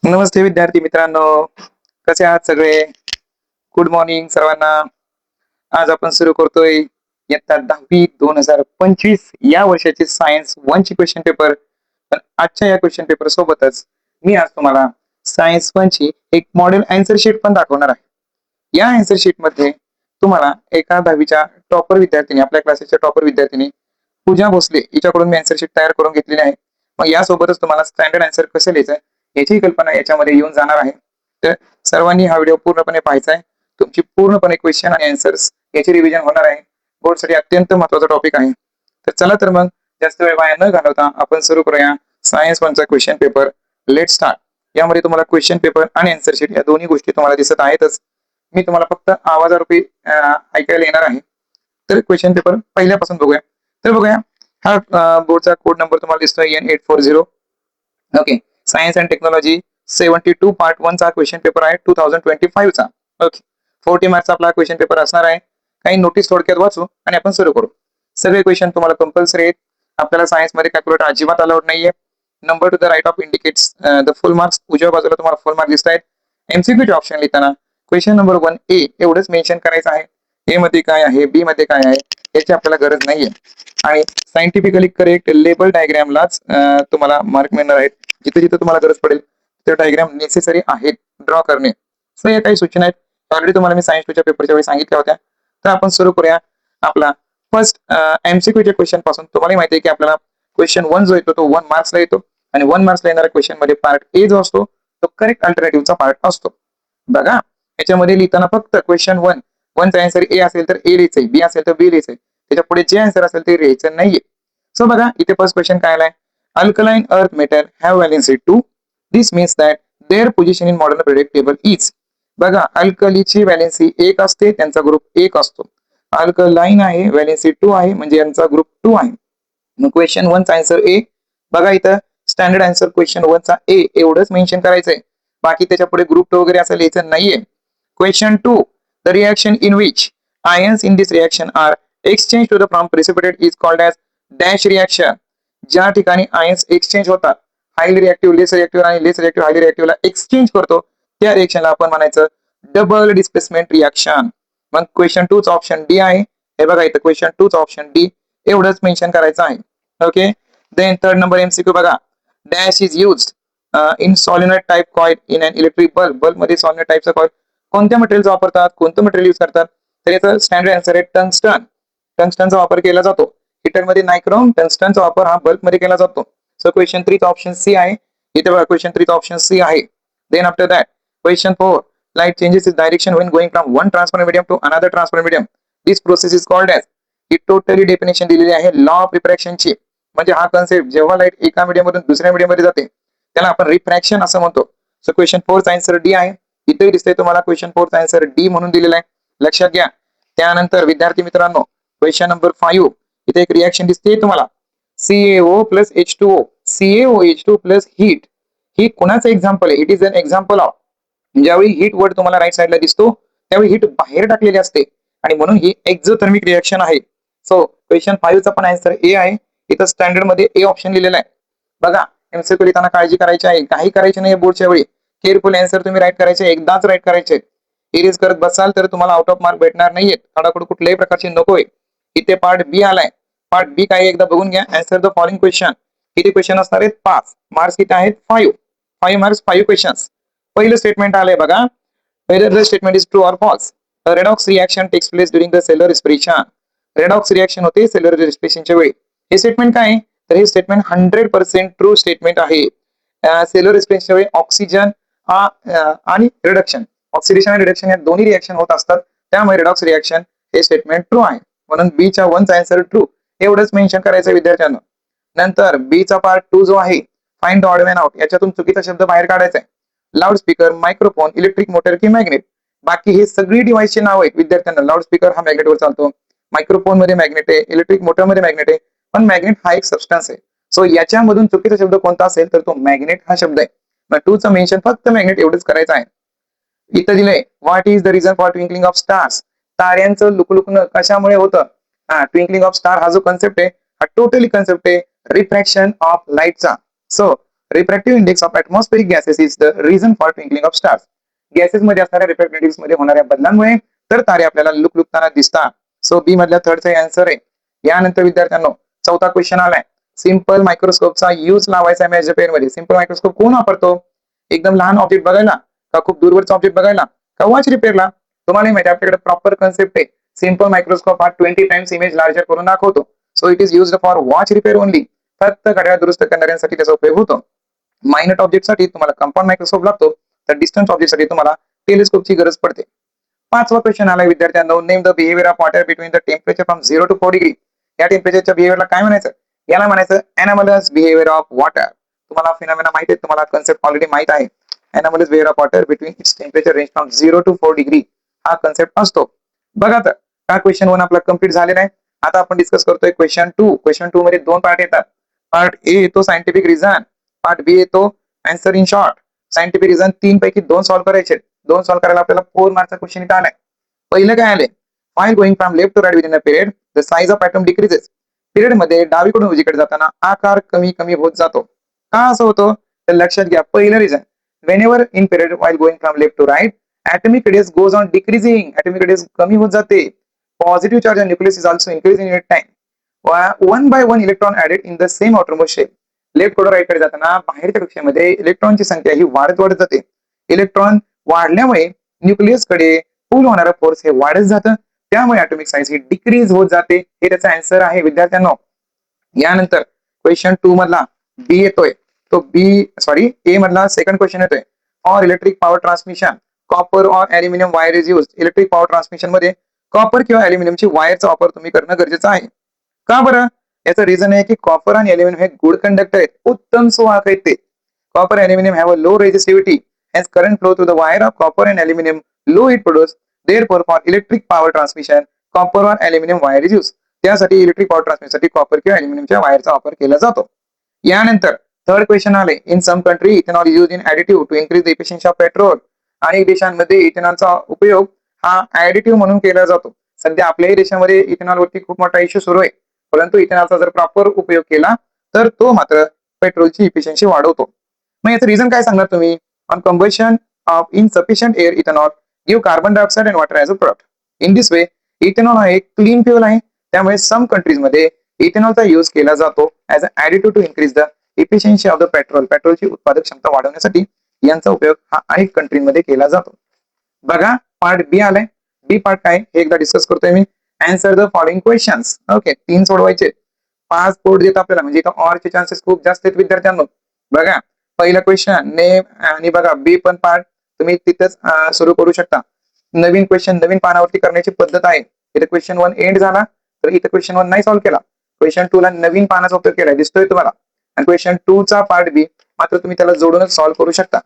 नमस्ते विद्यार्थी मित्रांनो, कसे आहात सगळे? गुड मॉर्निंग सर्वांना. आज आपण सुरू करतोय इयत्ता 10वी 2025 या वर्षाचे सायन्स 1 ची क्वेश्चन पेपर. पण आजच्या या क्वेश्चन पेपर सोबतच मी आज तुम्हाला सायन्स 1 ची एक मॉडेल आन्सर शीट पण दाखवणार आहे. या आन्सर शीट मध्ये तुम्हाला एका 10वीच्या टॉपर विद्यार्थिनी, आपल्या क्लासेसच्या टॉपर विद्यार्थिनी पूजा भोसले हिच्याकडून मी आन्सर शीट तयार करून घेतलेली आहे. मग यासोबतच तुम्हाला स्टँडर्ड आन्सर कसं लिहायचं याची कल्पना याच्यामध्ये येऊन जाणार आहे. तर सर्वांनी हा व्हिडिओ पूर्णपणे पाहायचा आहे. तुमची पूर्णपणे क्वेश्चन आणि आन्सर्स याची रिव्हिजन होणार आहे. बोर्डसाठी अत्यंत महत्त्वाचा टॉपिक आहे. तर चला तर मग जास्त वेळ वाया न घालवता आपण सुरू करूया सायन्स 1 चा क्वेश्चन पेपर. Let start. यामध्ये तुम्हाला क्वेश्चन पेपर आणि आन्सर शीट या दोन्ही गोष्टी तुम्हाला दिसत आहेतच. मी तुम्हाला फक्त आवाजारूपी ऐकायला येणार आहे. तर क्वेश्चन पेपर पहिल्यापासून बघूया. तर बघूया, हा बोर्डचा कोड नंबर तुम्हाला दिसतोय N840. Okay, science and technology 72 part 1 चा क्वेश्चन पेपर आहे 2025 चा. ओके, 40 मार्क्सचा आपला क्वेश्चन पेपर असणार आहे. काही नोटीस थोडक्यात वाचू आणि आपण सुरू करू. सगळे क्वेश्चन तुम्हाला कंपल्सरी आहेत. आपल्याला सायन्स मध्ये कॅल्क्युलेटर अजिबात अलाउड नाहीये. Number two the right of indicates the full marks. उजव्या बाजूला तुम्हाला फुल मार्क्स दिसत आहेत. एमसीक्यूचे ऑप्शन लिहिताना क्वेश्चन नंबर 1A एवढंच मेन्शन करायचं आहे. ए मध्ये काय आहे, बी मध्ये काय आहे याची आपल्याला गरज नाहीये. आणि सायंटिफिकली करेक्ट लेबल डायग्रामलाच तुम्हाला मार्क मिळणार आहेत. जिथे जिथे तुम्हाला गरज पडेल ते डायग्राम नेसेसरी आहेत ड्रॉ करणे. सो या काही सूचना आहेत, ऑलरेडी तुम्हाला मी सायन्स 2 च्या पेपरच्या वेळी सांगितल्या होत्या. तर आपण सुरू करूया आपला फर्स्ट एमसीक्यूच्या क्वेश्चन पासून. तुम्हाला माहिती आहे की आपल्याला क्वेश्चन 1 जो येतो तो 1 मार्क्सला येतो आणि 1 मार्क्सला येणाऱ्या क्वेश्चन मध्ये पार्ट ए जो असतो तो करेक्ट अल्टरनेटिव्हचा पार्ट असतो. बघा, याच्यामध्ये लिहिताना फक्त क्वेश्चन 1 चा आन्सर ए असेल तर ए लिहायचंय, बी असेल तर बी लिहायचंय. त्याच्या पुढे जे आन्सर असेल ते लिहायचं नाहीये. सो बघा, इथे फर्स्ट क्वेश्चन काय आलाय, alkaline earth metal have valency 2. This means that their position in modern periodic table is. बघा, अल्कलीची व्हॅलेन्सी 1 असते, त्यांचा ग्रुप 1 असतो. अल्कलाइन आहे, व्हॅलेन्सी 2 आहे, म्हणजे यांचा ग्रुप 2 आहे. मग क्वेश्चन 1 चा आन्सर ए. बघा, इथं स्टँडर्ड आन्सर क्वेश्चन 1 चा ए एवढंच मेन्शन करायचंय. बाकी त्याच्या पुढे ग्रुप 2 वगैरे असं लिहायचं नाहीये. Question 2, the reaction in which ions in this reaction are exchange to the from precipitate is called as dash reaction. ज्या ठिकाणी आयन्स एक्सचेंज होतात, हायली रिएक्टिव्ह लेस रिएक्टिव्ह आणि लेस रिएक्टिव्ह हायली रिएक्टिव्हला एक्सचेंज करतो, त्या रिएक्शनला आपण म्हणायचं डबल डिस्प्लेसमेंट रिएक्शन. मग क्वेश्चन 2 चा ऑप्शन डी आहे. हे बघा, इथं क्वेश्चन 2 चा ऑप्शन डी एवढंच मेन्शन करायचं आहे. Okay, then third number MCQ बघा, dash is used in solenoid type coil in an electric bulb. Bulb मध्ये सॉलिनॉइड टाइपचा कॉइल कोणत्या मटेरियलचा वापरतात, कोणतं मटेरियल यूज करतात, तर याचा स्टँडर्ड आन्सर आहे टंगस्टन. टंगस्टनचा वापर केला जातो. हीटर मध्ये नायक्रोम, टंगस्टनचा वापर हा बल्ब मध्ये केला जातो. सो क्वेश्चन 3 चा ऑप्शन सी आहे. इथे बघा, क्वेश्चन 3 चा ऑप्शन सी आहे. Then after that question 4, light changes its direction when going from one transparent medium to another transparent medium. This process is called as. ही टोटली डेफिनेशन दिलेली आहे law of रिफ्रॅक्शनची. म्हणजे हा कन्सेप्ट, जेव्हा light एका medium मधून दुसऱ्या मीडियम मध्ये जाते त्याला आपण रिफ्रॅक्शन असं म्हणतो. सो क्वेश्चन 4 चा आन्सर डी आहे. इथे दिसतंय तुम्हाला क्वेश्चन 4 चा आन्सर डी म्हणून दिलेला आहे, लक्षात घ्या. त्यानंतर विद्यार्थी मित्रांनो, क्वेश्चन नंबर 5, इथे एक रिएक्शन दिसते तुम्हाला, CaO plus H2O. CaOH2 plus heat. ही कोणाचं एक्झाम्पल आहे? It is an example of. ज्यावेळी हीट वर्ड तुम्हाला राईट साईडला दिसतो त्यावेळी हीट बाहेर टाकलेली असते आणि म्हणून ही एक्झोथर्मिक रिएक्शन आहे. सो क्वेश्चन 5 चा पण आन्सर ए आहे. इथं स्टँडर्ड मध्ये ए ऑप्शन लिहिलेला आहे. बघा, एमसीक्यू लिहिताना काळजी करायची आहे, काही करायची नाही बोर्डच्या वेळी. केअरफुल आन्सर तुम्ही राईट करायचे, एकदाच राईट करायचे. इरेज करत बसाल तर तुम्हाला आउट ऑफ मार्क भेटणार नाहीयेत. खाडाखोड कुठल्याही प्रकारची नकोय. इथे पार्ट बी आलाय. पार्ट बी काय एकदा बघून घ्या. Answer the following question. किती क्वेश्चन असणार आहेत? 5. मार्क्स किती आहेत? 5 मार्क्स, 5 क्वेश्चन्स. पहिलं स्टेटमेंट आलंय बघा, whether the statement is true or false. A redox reaction takes place during the cellular respiration. Redox reaction होते सेल्युलर रेस्पिरेशनच्या वेळी. हे स्टेटमेंट काय आहे? तर हे स्टेटमेंट 100% ट्रू स्टेटमेंट आहे. सेल्युलर रेस्पिरेशनच्या वेळी ऑक्सिजन आणि रिडक्शन, ऑक्सिडेशन आणि रिडक्शन या दोन्ही रिएक्शन होत असतात. त्यामुळे रेडॉक्स रिएक्शन हे स्टेटमेंट ट्रू आहे. म्हणून बी च्या 1 चा आन्सर ट्रू एवढंच मेन्शन करायचं विद्यार्थ्यांना. नंतर बी चा पार्ट 2 जो आहे, find the odd one out, याच्यातून चुकीचा शब्द बाहेर काढायचा आहे. लाऊडस्पीकर, मायक्रोफोन, इलेक्ट्रिक मोटर की मॅग्नेट. बाकी हे सगळी डिव्हाइसचे नाव आहेत विद्यार्थ्यांना. लाऊडस्पीकर हा मॅग्नेटवर चालतो, मायक्रोफोन मध्ये मॅग्नेट आहे, इलेक्ट्रिक मोटर मध्ये मॅग्नेट आहे, पण मॅग्नेट हा एक सबस्टन्स आहे. सो याच्यामधून चुकीचा शब्द कोणता असेल तर तो मॅग्नेट हा शब्द आहे. मग 2 चं मेन्शन फक्त मॅग्नेट एवढंच करायचं आहे. इथं दिलंय, what is the reason for twinkling of stars. ताऱ्यांचं लुकलुकणं कशामुळे होतं? ट्विंकलिंग ऑफ स्टार हा जो कन्सेप्ट आहे हा टोटली कन्सेप्ट आहे रिफ्रॅक्शन ऑफ लाईटचा. So refractive index of atmospheric gases is the reason for twinkling of stars. Gases मध्ये असणाऱ्या रिफ्रॅक्टिव्ह इंडेक्स मध्ये होणाऱ्या बदलांमुळे तर तारे आपल्याला लुकलुकताना दिसतात. सो बी मधल्या थर्डचा आन्सर आहे. यानंतर विद्यार्थ्यांनो चौथा क्वेश्चन आलाय. सिंपल मायक्रोस्कोपचा यूज लावायचा मॅच पेअर मध्ये. सिंपल मायक्रोस्कोप कोण वापरतो? एकदम लहान ऑब्जेक्ट बघायला का खूप दूरवरचा ऑब्जेक्ट बघायला का वॉच रिपेअरला? तुम्हाला माहिती आपल्याकडे प्रॉपर कन्सेप्ट आहे. सिंपल मायक्रोस्कोप हा 20 टाइम्स इमेज लार्जर करून दाखवतो. So it is used for watch repair only. फक्त घड्याळ दुरुस्त करणाऱ्यांसाठी त्याचा उपयोग होतो. मायनर ऑब्जेक्ट साठी तुम्हाला कंपाऊंड मायक्रोस्कोप लागतो, तर डिस्टन्स ऑब्जेक्ट साठी तुम्हाला टेलिस्कोपची गरज पडते. पाचवा क्वेश्चन आलाय विद्यार्थ्यांनो. Name the behaviour of water between the temperature from 0 to 4 degree. या टेम्परेचरच्या बिहेवियरला काय म्हणायचं? याला म्हणायचं एनामलस बिहेवियर ऑफ वॉटर. तुम्हाला फिनॉमिना माहिती आहे, तुम्हाला कन्सेप्ट ऑलरेडी माहित आहे. Anomalous behaviour of water between its temperature range from 0 to 4 degree हा कन्सेप्ट असतो. बघा तर हा क्वेश्चन 1 आपला कम्प्लीट झालेला आहे. आता आपण डिस्कस करतोय क्वेश्चन 2. क्वेश्चन 2 मध्ये दोन पार्ट येतात. पार्ट ए येतो सायंटिफिक रिझन, पार्ट बी येतो answer in short. Scientific reason 3 पैकी 2 सॉल्व्ह करायचे. 2 सॉल्व्ह करायला आपल्याला 4 मार्कचा क्वेश्चन इथं आलाय. पहिलं काय आलंय? while going from left to right within a period the size of atom decreases. Period मध्ये डावीकडून उजवीकडे जाताना आकार कमी कमी होत जातो. का असं होतं तर लक्षात घ्या. पहिलं reason, whenever in period while going from left to right atomic radius goes on decreasing. atomic radius कमी होत जाते. Positive charge on nucleus is also increasing in time. One by one electron added in the same outermost shell. Left कडून right कडे जाताना बाहेरच्या कक्षेमध्ये इलेक्ट्रॉनची संख्या ही वाढत वाढत जाते. इलेक्ट्रॉन वाढल्यामुळे न्यूक्लियस कडे पुल होणारा फोर्स हे वाढत जातं. त्यामुळे ॲटॉमिक साईज ही डिक्रीज होत जाते. हे त्याचा आन्सर आहे विद्यार्थ्यांनो. यानंतर क्वेश्चन 2 मधला बी येतोय. तो ए मधला सेकंड क्वेश्चन येतोय. For electric power transmission copper or aluminium wire is use. Electric power transmission मध्ये कॉपर किंवा अॅल्युमिनियमची वायरचा वापर तुम्ही करणं गरजेचं आहे. का बरं? याचं रिझन आहे की कॉपर आणि अॅल्युमिनियम हे गुड कंडक्टर आहेत, उत्तम सुवाहक आहेत ते. Copper aluminium have a low resistivity as current flow through the wire of copper and aluminum low heat produce. Therefore for electric power transmission copper or aluminum wire is used. त्यासाठी electric power transmission साठी copper किंवा अॅल्युमिनियमच्या वायरचा वापर केला जातो. यानंतर third question आले. In some country ethanol use in additive to increase the efficiency of petrol. अनेक देशांमध्ये इथेनॉलचा उपयोग हा ऍडिटिव्ह म्हणून केला जातो. सध्या आपल्याही देशामध्ये इथेनॉलवरती खूप मोठा इश्यू सुरू आहे. परंतु इथेनॉलचा जर प्रॉपर उपयोग केला तर तो मात्र पेट्रोलची इफिशियन्सी वाढवतो. मग याचं रिझन काय सांगणार तुम्ही? On combustion of insufficient air, ethanol give carbon dioxide and water as a product. In this way, ethanol हा एक क्लीन फ्युअल आहे. त्यामुळे सम कंट्रीज मध्ये इथेनॉलचा यूज केला जातो as a additive to increase the efficiency of the petrol. पेट्रोलची उत्पादक क्षमता वाढवण्यासाठी यांचा उपयोग हा अनेक कंट्रीमध्ये केला जातो. बघा पार्ट बी आलाय. बी पार्ट काय हे एकदा डिस्कस करतोय मी. Answer the following questions. Okay, 3 सोडवायचे. 5 कोड देत आपल्याला, म्हणजे इथं ऑरचे चान्सेस खूप जास्त आहेत विद्यार्थ्यांनो. बघा पहिला क्वेश्चन नेम आणि बघा बी पण पार्ट तुम्ही तिथेच सुरू करू शकता. नवीन क्वेश्चन नवीन पानावरती करण्याची पद्धत आहे. इथे क्वेश्चन 1 एंड झाला तर इथे क्वेश्चन 1 नाही सॉल्व्ह केला. क्वेश्चन 2 ला नवीन पानाचा उपयोग केला दिसतोय तुम्हाला. आणि क्वेश्चन 2 चा पार्ट बी मात्र तुम्ही त्याला जोडूनच सॉल्व्ह करू शकता.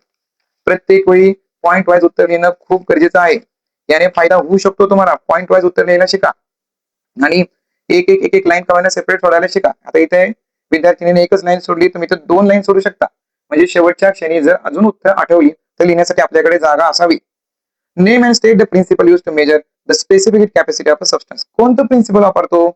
प्रत्येक वेळी पॉइंट वाईज उत्तर लिहिणं खूप गरजेचं आहे. याने फायदा होऊ शकतो तुम्हाला. पॉइंट वाईज उत्तर लिहायला शिका आणि एक एक लाईन कळायला सेपरेट सोडायला शिका. आता इथे विद्यार्थिनीने एकच लाईन सोडली, तुम्ही इथे 2 लाईन सोडू शकता. म्हणजे शेवटच्या क्षणी जर अजून उत्तर आठवली तर लिहिण्यासाठी आपल्याकडे जागा असावी. Name and state the principle use to measure the specific capacity of a substance. कोणतं प्रिन्सिपल वापरतो?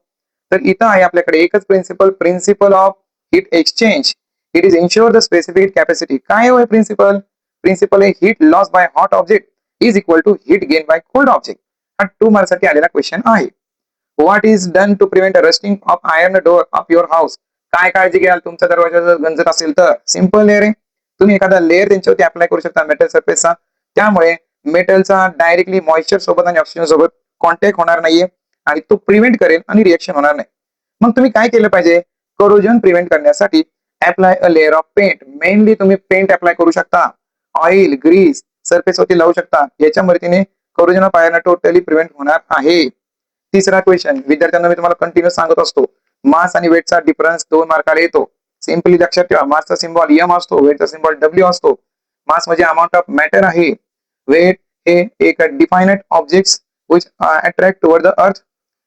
तर इथं आहे आपल्याकडे एकच principle, principle of heat exchange. It is insure the specific capacity. काय होय प्रिन्सिपल? प्रिन्सिपल आहे heat loss by hot object is equal to heat gain by cold object. हा 2 मार्क्ससाठी आलेला क्वेश्चन आहे. What is done to prevent rusting of iron door of your house. काय काळजी घ्याल तुमचा दरवाजा जर गंजत असेल तर? सिंपल लेअर आहे. तुम्ही एखादा लेअर त्यांच्यावरती अप्लाय करू शकता मेटल सरफेसचा. त्यामुळे मेटलचा डायरेक्टली मॉइश्चर सोबत आणि ऑक्सिजन सोबत कॉन्टॅक्ट होणार नाहीये आणि तो प्रिव्हेंट करेल आणि रिएक्शन होणार नाही. मग तुम्ही काय केलं पाहिजे? करोजन प्रिव्हेंट करण्यासाठी apply a layer of paint. Mainly तुम्ही पेंट अप्लाय करू शकता. ऑइल ग्रीस सरफेस वरती लावू शकता. याच्या मदतीने corrosion of iron totally prevent होणार आहे. तिसरा क्वेश्चन विद्यार्थ्यांना मी तुम्हाला कंटिन्यू सांगत असतो. मास आणि वेटचा डिफरन्स 2 मार्काला येतो. सिंपली लक्षात ठेवा. मासचा सिम्बॉल एम असतो, वेटचा सिम्बॉल डब्ल्यू असतो. मास म्हणजे अमाउंट ऑफ मॅटर आहे. वेट हे एक definite objects which attract toward the earth.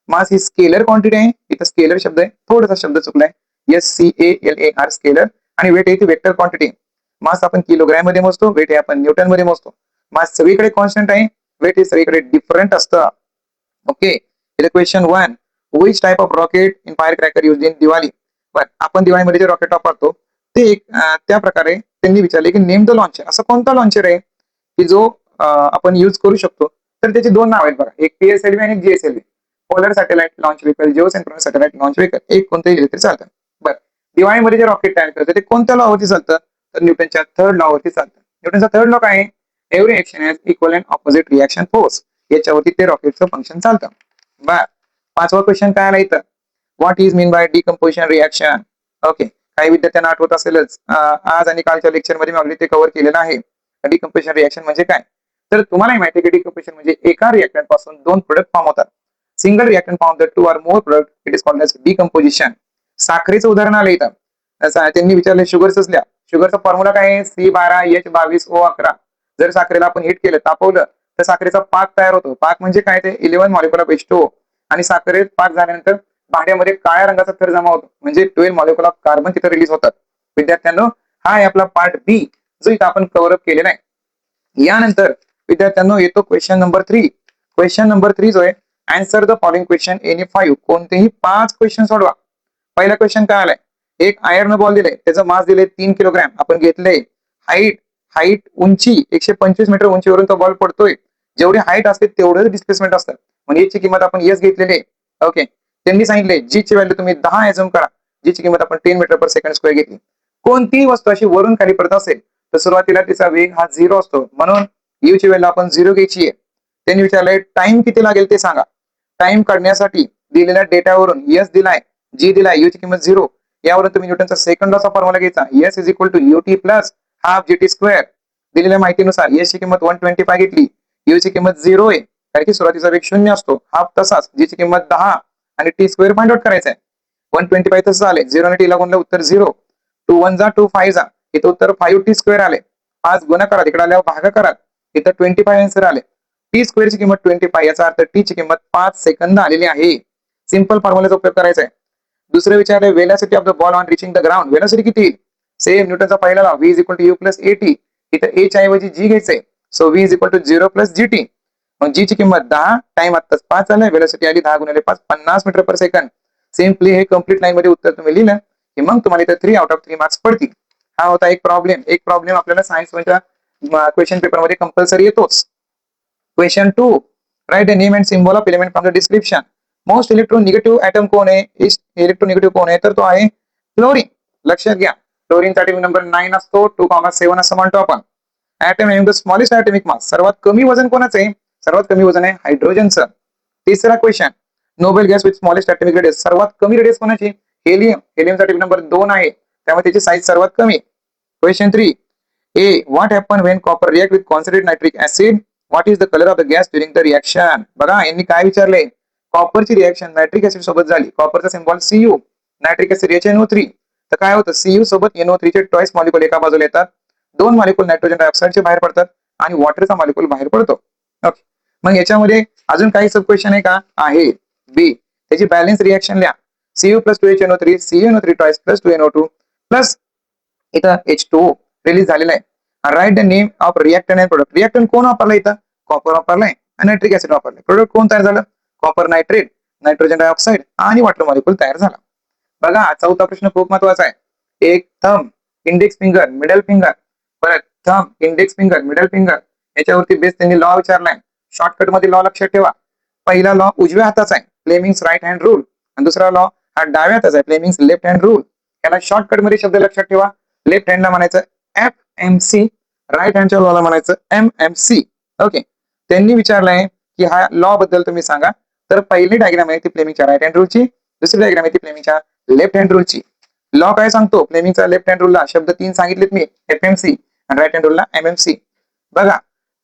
Mass he scalar quantity आहे. इथं स्केलर शब्द आहे, थोडासा शब्द चुकलाय. SCALAR scalar. आणि वेट आहे ती वेक्टर क्वांटिटी. मास आपण किलोग्रॅम मध्ये मोजतो, वेट हे आपण न्यूटन मध्ये मोजतो. मास सगळीकडे कॉन्स्टंट आहे, वेट हे सगळीकडे डिफरंट असतं. Okay, question 1. Which type of rocket in fire cracker use in Diwali. आपण दिवाळीमध्ये जे रॉकेट वापरतो त्या प्रकारे त्यांनी विचारले की नेम द लॉन्चर, असं कोणता लॉन्चर आहे की जो आपण युज करू शकतो. तर त्याची दोन नाव आहेत बघा, एक PSLV आणि GSLV, polar satellite launch vehicle, geo synchronous satellite launch vehicle. एक कोणतेही दिले तरी चालतं. बरं, दिवाळीमध्ये जे रॉकेट तयार करतं ते कोणत्या लॉवरती चालतं, तर न्यूटनच्या थर्ड लॉवरती चालतं. न्यूटनचा थर्ड लॉ काय आहे, every action has equal and opposite reaction force, याच्यावरती ते रॉकेटचं फंक्शन चालतं. बर, पाचवा क्वेश्चन काय आला इथं, what is mean by decomposition reaction. Okay, काही विद्यार्थ्यांना आठवत असेलच, आज आणि कालच्या लेक्चरमध्ये मी ऑलरेडी ते कव्हर केलेलं आहे. डिकम्पोजिशन रिॲक्शन म्हणजे काय, तर तुम्हालाही माहिती आहे की डिकम्पोजिशन म्हणजे एका रिॲक्टंट पासून दोन प्रोडक्ट फॉर्म होतात. Single reactant form the two or more product, it is called as decomposition. साखरेचं उदाहरण आलं इथं, त्यांनी विचारले शुगरच लिहा. शुगरचा फॉर्म्युला काय आहे, C12H22O11. जर साखरेला आपण हिट केलं, तापवलं, तर साखरेचा पाक तयार होतो. पाक म्हणजे काय, ते 11 मॉलिक्युल ऑफ H2O. आणि साखरेत पाक झाल्यानंतर भांड्यामध्ये काळ्या रंगाचा थर जमा होतो, म्हणजे 12 मॉलिक्युल ऑफ कार्बन तिथे रिलीज होतात. विद्यार्थ्यांनो, हा आहे आपला पार्ट बी, जो इथं आपण कव्हर अप केलेला आहे. यानंतर विद्यार्थ्यांनो येतो क्वेश्चन नंबर 3. क्वेश्चन नंबर 3 जो आहे, answer the following question any 5, कोणतेही 5 क्वेश्चन सोडवा. पहिला क्वेश्चन काय आलाय, एक आयर्न बॉल दिले, त्याचं मास दिले 3 किलोग्रॅम, आपण घेतले. हाईट उंची 125 मीटर उंचीवरून तो बॉल पडतोय. जेवढी हाईट असते तेवढंच डिस्प्लेसमेंट असतं, म्हणजे याची किंमत आपण एस घेतलेली. ओके, त्यांनी सांगितले जी ची व्हॅल्यू तुम्ही 10 ऍझ्युम करा, जीची किंमत आपण 10 मीटर पर सेकंड स्क्वेअर घेतली. कोणतीही वस्तू अशी वरून खाली पडत असेल तर सुरुवातीला तिचा वेग हा 0 असतो, म्हणून यू ची व्हॅल्यू आपण 0 घ्यायची आहे. त्यांनी विचारलंय टाइम किती लागेल ते सांगा. टाइम काढण्यासाठी दिलेल्या डेटावरून एस दिलाय, जी दिलाय, यू ची किंमत 0, यावरून तुम्ही न्यूटनचा सेकंड लॉचा फॉर्म्युला घ्यायचा, S is equal to UT plus half GT square. दिलेल्या माहितीनुसार एस ची किंमत 125 घेतली, यू ची किंमत 0 आहे, कारण की सुरुवातीचा वेग 0 असतो. हाफ तसाच, जी ची किंमत 10 आणि टी स्क्वेअर फाइंड आउट करायचा आहे. 125 तसं आले, 0 आणि टी ला गुणलं उत्तर 0. 2 1 जा 2 5 जा, इथं उत्तर 5T स्क्वेअर आले. 5 गुण करा, तिकडे आल्यावर भाग करा, इथं 25 आन्सर आले. टी स्क्वेअरची किंमत 25, याचा अर्थ टी ची किंमत 5 सेकंद आलेली आहे. सिंपल फॉर्म्युलाचा उपयोग करायचा आहे. दुसरे विचारले, velocity of the ball on reaching the ground, velocity किती. सेम न्यूटनचा पहिला law, V is equal to U plus AT. इथं A च्या ऐवजी G घ्यायचंय, so V is equal to 0 plus GT. मग जी ची किंमत 10, टाइम आत्ताच 5 आलाय, वेलोसिटी आली 10 गुणिले 5, 50 मीटर पर सेकंड. सिम्पली हे कम्प्लीट लाईन मध्ये उत्तर तुम्ही लिहिलं की मग तुम्हाला इथं 3 आउट ऑफ 3 मार्क्स पडतील. हा होता एक प्रॉब्लेम आपल्याला सायन्स मध्ये क्वेश्चन पेपर मध्ये कंपल्सरी येतोच. Question 2, write the name and symbol of element from the description. Most electronegative atom कोण आहे, इलेक्ट्रोनिगेटिव्ह कोण आहे, तर तो आहे क्लोरीन. लक्षात घ्या, क्लोरीनचा ॲटॉमिक नंबर 9 असतो, 2,7 असं म्हणतो आपण. Atom having the smallest atomic mass, सर्वात कमी वजन कोणाचं आहे, सर्वात कमी वजन आहे हायड्रोजनचं. तिसरा question, Nobel gas with smallest atomic radius, सर्वात कमी रेडियस कोणाची, हेलियम. हेलियमचा ॲटॉमिक नंबर 2 आहे, त्यामुळे त्याची साईज सर्वात कमी. Question 3, A what happen when copper react with concentrated nitric acid, what is the colour of the gas during the reaction. बघा यांनी काय विचारले, कॉपरची रिएक्शन नायट्रिक ऍसिड सोबत झाली, कॉपरचा symbol Cu, nitric acid HNO3, तर काय होतं, Cu सोबत NO3 चे टॉईस मॉलिक्युल एका बाजूला येतात, 2 मॉलिक्युल नायट्रोजन डायऑक्साइडचे बाहेर पडतात आणि वॉटरचा मॉलिक्युल बाहेर पडतो. ओके, मग याच्यामध्ये अजून काही सब क्वेश्चन आहे का, आहे. बी, त्याची बॅलन्स रिएक्शन लिहा. Cu प्लस 2HNO3, CuNO3 twice plus 2NO2 plus इथं H2O रिलीज झालेला आहे. Write the name of reactant and product. Reactant कोण वापरला इथं, कॉपर वापरलाय आणि नायट्रिक ऍसिड वापरलाय. प्रोडक्ट कोण तयार झालं, कॉपर नायट्रेट, नायट्रोजन डायऑक्साइड आणि वॉटर मॉलिक्युल तयार झाला. बघा चौथा प्रश्न खूप महत्वाचा आहे. एक thumb, index finger, middle finger, परत thumb, index finger, middle finger, याच्यावरती बेस त्यांनी लॉ विचारलाय. शॉर्टकट मध्ये लॉ लक्षात ठेवा. पहिला लॉ उजव्या हाताचा आहे, फ्लेमिंग्स राईट हँड रूल, आणि दुसरा लॉ हा डाव्या हाताचा आहे, फ्लेमिंग्स लेफ्ट हँड रूल. याला शॉर्टकट मध्ये शब्द लक्षात ठेवा. लेफ्ट हँडला म्हणायचं FMC, राईट हँडच्या लॉला म्हणायचं MMC. ओके, त्यांनी विचारलंय की हा लॉ बद्दल तुम्ही सांगा. तर पहिली डायग्राम आहे ती फ्लेमिंगच्या राईट हँड रूलची, दुसरी डायग्राम आहे ती फ्लेमिंगच्या लेफ्ट हँड रूलची. लॉ काय सांगतो, फ्लेमिंगचा लेफ्ट हँड रूलला शब्द 3 सांगितलेत मी, FMC, आणि राईट हँड रूलला MMC. बघा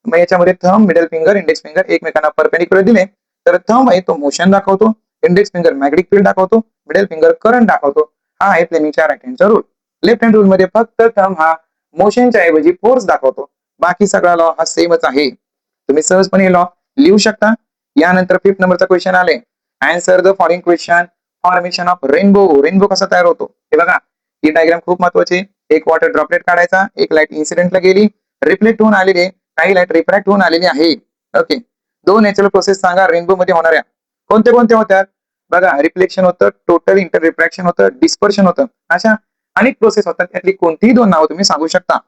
मग याच्यामध्ये thumb, middle finger, index finger एकमेकांना परपेंडिक्युलर दिले, तर थंब आहे तो मोशन दाखवतो, इंडेक्स फिंगर मॅग्नेटिक फील्ड दाखवतो, मिडल फिंगर करंट दाखवतो. हा आहे फ्लेमिंगच्या राईट हँडचा रूल. लेफ्ट हँड रूल मध्ये फक्त थंब हा मोशनच्या ऐवजी फोर्स दाखवतो, बाकी सगळा लॉ हा सेमच आहे. तुम्ही सहजपणे लॉ लिहू शकता. यानंतर 5th नंबरचा क्वेश्चन आले, answer the following question, formation of rainbow. Rainbow कसा तयार होतो हे बघा. ही डायग्राम खूप महत्वाची. एक वॉटर ड्रॉपलेट काढायचा, एक लाईट इन्सिडेंटला गेली, रिफ्लेक्ट होऊन आलेली, काही लाईट रिफ्रॅक्ट होऊन आलेली आहे. ओके, 2 नॅचरल प्रोसेस सांगा रेनबो मध्ये होणाऱ्या. कोणते कोणते होत्या बघा, रिफ्लेक्शन होतं, टोटल इंटर रिफ्रॅक्शन होतं, डिस्पर्शन होतं. अशा अनेक प्रोसेस होतात, त्यातली कोणतीही दोन नावं तुम्ही सांगू शकता.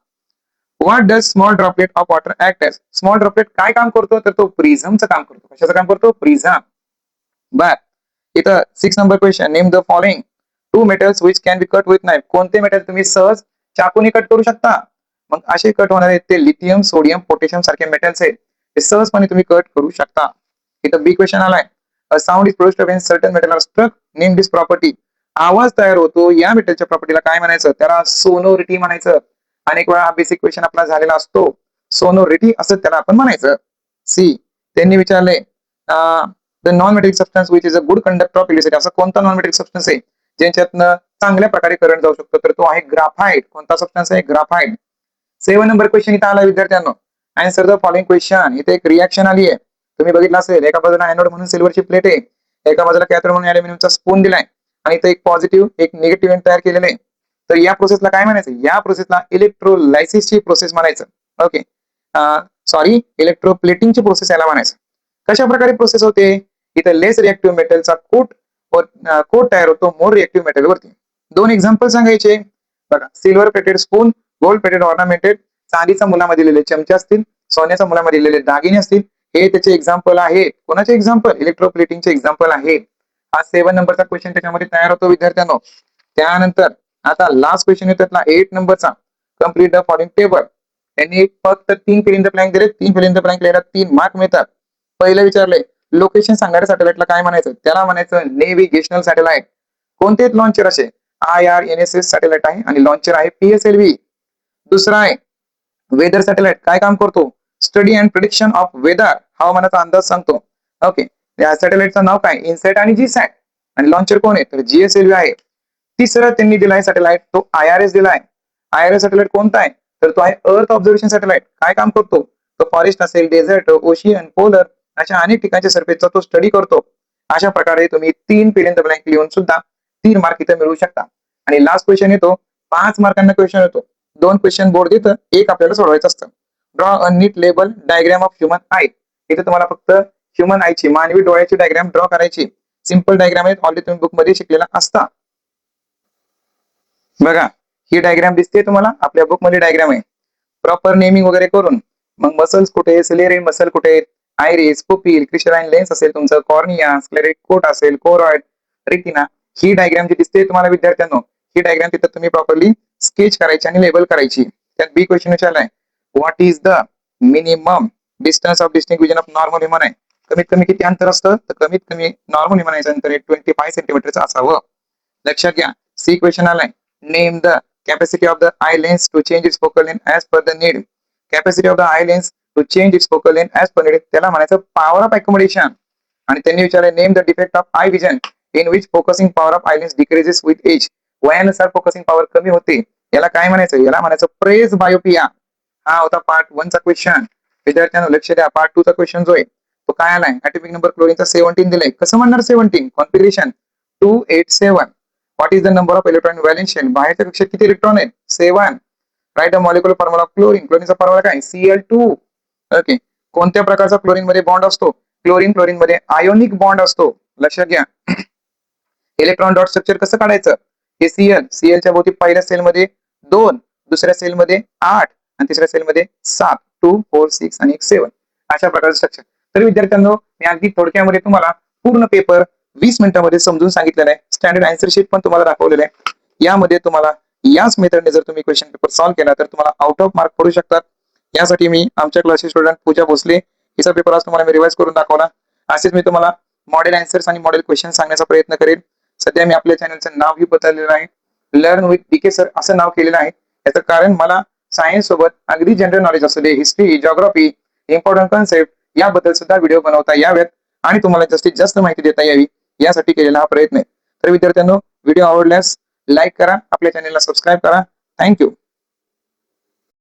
What does small droplet of water act as? Small droplet काय काम करतो, तर तो प्रिझमचं काम करतो. कशाचं काम करतो? प्रिझम. बर, इथं 6 number question, name the following two metals which can be cut with knife. कोणते मेटल तुम्ही सहज चाकूने कट करू शकता? मग असे कट होणारे ते लिथियम, सोडियम, पोटॅशियम सारखे मेटल्स आहेत, ते सहजपणे तुम्ही कट करू शकता. इथं बी क्वेश्चन आलाय, a sound is produced when certain metal are struck, name this property. आवाज तयार होतो या मेटलच्या प्रॉपर्टीला काय म्हणायचं? त्याला सोनोरिटी म्हणायचं. अनेक वेळा हा बेसिक क्वेश्चन आपला झालेला असतो. सोनोरिटी असं त्याला आपण म्हणायचं. सी, त्यांनी विचारले the non metallic substance which is a good conductor of electricity. असं कोणता नॉन मेटलिक सबस्टन्स आहे ज्यांच्यातनं चांगल्या प्रकारे करंट जाऊ शकतो? तर तो आहे ग्राफाइट. कोणता सबस्टन्स आहे? ग्राफाइट. 7 नंबर क्वेश्चन इथं आला विद्यार्थ्यांनो, आन्सर द फॉलोइंग क्वेश्चन. इथे एक रिॲक्शन आली आहे, तुम्ही बघितलं असेल. एका बाजूला एनोड म्हणून सिल्वरची प्लेट आहे, एका बाजूला कॅथोड म्हणून अॅल्युमिनियमचा स्पून दिलाय, आणि इथे एक पॉझिटिव्ह एक निगेटिव्ह एंड तयार केलेलं आहे. तर या प्रोसेसला काय म्हणायचं? या प्रोसेसला इलेक्ट्रोलायसिसची प्रोसेस म्हणायचं. ओके, सॉरी, इलेक्ट्रोप्लेटिंगची प्रोसेस याला म्हणायचं. कशा प्रकारे प्रोसेस होते? इथं लेस रिएक्टिव्ह मेटलचा कोट तयार होतो मोर रिएक्टिव्ह मेटल वरती. दोन एक्झाम्पल सांगायचे बघा. Silver plated spoon, gold plated ornamented. चांदीचा मुलामध्ये दिलेले चमचे असतील, सोन्याचा मुलामध्ये दिलेले दागिने असतील. हे त्याचे एक्झाम्पल आहेत. कोणाचे एक्झाम्पल? इलेक्ट्रोप्लेटिंगचे एक्झाम्पल आहेत. हा 7 नंबरचा क्वेश्चन त्याच्यामध्ये तयार होतो विद्यार्थ्यांनो. त्यानंतर आता लास्ट क्वेश्चन येतो त्यातला 8 नंबरचा, कम्प्लीट द फॉलोइंग टेबल. त्यांनी फक्त 3 फिल इन द ब्लँक दिले. 3 फिल इन द ब्लँक लिहायला 3 मार्क मिळतात. पहिलं विचारले लोकेशन सांगणाऱ्या सॅटेलाइटला काय म्हणायचं? त्याला म्हणायचं नेव्हिगेशनल सॅटेलाइट. कोणते लॉन्चर असे? IRNSS सॅटेलाइट आहे आणि लॉन्चर आहे PSLV. दुसरा आहे वेदर सॅटेलाइट. काय काम करतो? Study and prediction of weather, हवामानाचा अंदाज सांगतो. ओके, या सॅटेलाइटचं नाव काय? इनसॅट आणि जीसॅट. आणि लॉन्चर कोण आहे? तर GSLV आहे. तिसरं त्यांनी दिलाय सॅटेलाइट, तो IRS दिलाय. IRS सॅटेलाइट कोणता आहे? तर तो आहे अर्थ ऑब्झर्वेशन सॅटेलाइट. काय काम करतो? तो फॉरेस्ट असेल, डेझर्ट, ओशियन, पोलर अशा अनेक ठिकाणच्या सरफेसचा तो स्टडी करतो. अशा प्रकारे तुम्ही 3 फिल इन द ब्लँक लिहून सुद्धा 3 मार्क इथं मिळवू शकता. आणि लास्ट क्वेश्चन येतो, 5 मार्कांना क्वेश्चन येतो. 2 क्वेश्चन बोर्ड देतं, एक आपल्याला सोडवायचं असतं. Draw a neat label diagram of human eye. इथे तुम्हाला फक्त ह्युमन आयची, मानवी डोळ्याची डायग्राम ड्रॉ करायची. सिंपल डायग्राम आहे, ऑलरेडी तुम्ही बुक मध्ये शिकलेला असता. बघा, ही डायग्राम दिसते तुम्हाला, आपल्या बुक मध्ये डायग्राम आहे. प्रॉपर नेमिंग वगैरे करून मग मसल्स कुठे, सिलेरी मसल कुठे, आयरिस, पुपिल, क्रिस्टलाइन लेन्स असेल तुमचं, कॉर्निया, स्क्लेरिक कोट असेल, कोरॉइड, रेटिना. ही डायग्राम जी दिसते तुम्हाला विद्यार्थ्यांनो, ही डायग्राम तिथं तुम्ही प्रॉपरली स्केच करायची आणि लेबल करायची. त्यात बी क्वेश्चन विचारलाय, what is the minimum distance of distinct vision of normal human आहे? कमीत कमी किती अंतर असतं? तर कमीत कमी नॉर्मल ह्युमन अंतर 25 सेंटीमीटरचं असावं. लक्षात घ्या. सी क्वेश्चन आलाय, name the capacity of the eye lens to change its focal length as per the need. Capacity of the eye lens to change its focal length as per need, त्याला म्हणायचं power of accommodation. आणि त्यांनी विचारलं, name the defect of eye vision in which focusing power of eye lens decreases with age. वयानुसार focusing power कमी होते, याला काय म्हणायचं? याला म्हणायचं प्रेस बायोपिया. हा होता पार्ट 1 चा क्वेश्चन. विद्यार्थ्यांनो लक्ष द्या, पार्ट 2 चा क्वेश्चन जो आहे तो काय आलाय? ऍटॉमिक नंबर क्लोरीनचा 17 दिलाय. कसं म्हणणार 17? Configuration 287. What is the number of electron valence shell? बाहेरच्या कक्षेत किती इलेक्ट्रॉन आहेत? 7. Write a molecular formula of chlorine. क्लोरीनचा फॉर्म्युला काय? Cl2. ओके, कोणत्या प्रकारचा क्लोरीन मध्ये बॉन्ड असतो? क्लोरीन मध्ये आयोनिक बॉन्ड असतो. लक्षात घ्या. इलेक्ट्रॉन डॉट स्ट्रक्चर कसं काढायचं? हे Clच्या भोवती पहिल्या सेल मध्ये 2, दुसऱ्या सेल मध्ये 8 आणि तिसऱ्या सेल मध्ये 7. 2, 4, 6 आणि 7 अशा प्रकारचं स्ट्रक्चर. तर विद्यार्थ्यांनो, मी अगदी थोडक्यामध्ये तुम्हाला पूर्ण पेपर 20 मिनिटांमध्ये समजून सांगितलेलं आहे. स्टँडर्ड आन्सर शीट पण तुम्हाला दाखवलेलं आहे. यामध्ये तुम्हाला याच मेथडने जर तुम्ही क्वेश्चन पेपर सॉल्व्ह केला तर तुम्हाला आउट ऑफ मार्क पडू शकतात. यासाठी मी आमच्या क्लासची स्टुडंट पूजा भोसले हिचा पेपर आज तुम्हाला मी रिवाइज करून दाखवला. असेच मी तुम्हाला मॉडेल आन्सर्स आणि मॉडेल क्वेश्चन सांगण्याचा प्रयत्न करेन. सध्या मी आपल्या चॅनलचं नावही बदललेलं आहे, लर्न विथ DK सर असं नाव केलेलं आहे. याचं कारण मला सायन्स सोबत अगदी जनरल नॉलेज असू दे, हिस्ट्री, जिओग्राफी, इम्पॉर्टंट कॉन्सेप्ट याबद्दल सुद्धा व्हिडिओ बनवता यावेत आणि तुम्हाला जास्तीत जास्त माहिती देता यावी यासाठी केलेला हा प्रयत्न आहे. तर विद्यार्थ्यांनो, व्हिडिओ आवडल्यास लाईक करा, आपल्या चॅनलला सबस्क्राईब करा. थँक्यू.